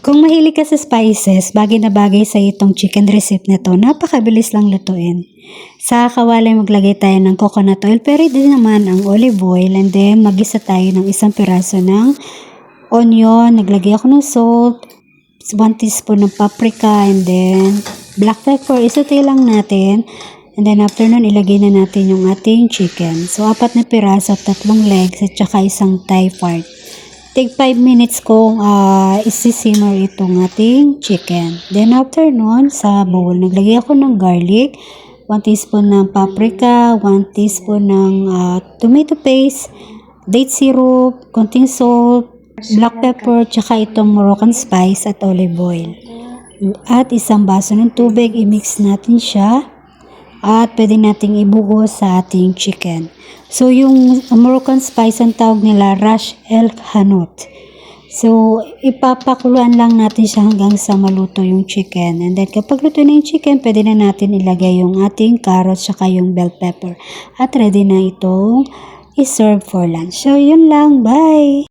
Kung mahilig ka sa spices, bagay na bagay sa itong chicken recipe na to. Napakabilis lang lutuin. Sa kawali maglagay tayo ng coconut oil, pero din naman ang olive oil, and then magisa tayo ng isang piraso ng onion. Naglagay ako ng salt, 1 teaspoon ng paprika, and then black pepper. Isutay lang natin. And then after nun, ilagay na natin yung ating chicken. So 4 na piraso, 3 legs, at saka isang thigh part. Take 5 minutes kong isisimmer itong ating chicken. Then after nun, sa bowl, naglagay ako ng garlic, 1 teaspoon ng paprika, 1 teaspoon ng tomato paste, date syrup, konting salt, black pepper, tsaka itong Moroccan spice at olive oil. At isang baso ng tubig, i-mix natin siya. At pwede nating ibuhos sa ating chicken. So, yung Moroccan spice ang tawag nila Ras El Hanout. So, ipapakuluan lang natin siya hanggang sa maluto yung chicken. And then, kapag luto na yung chicken, pwede na natin ilagay yung ating carrots saka yung bell pepper. At ready na itong i-serve for lunch. So, yun lang. Bye!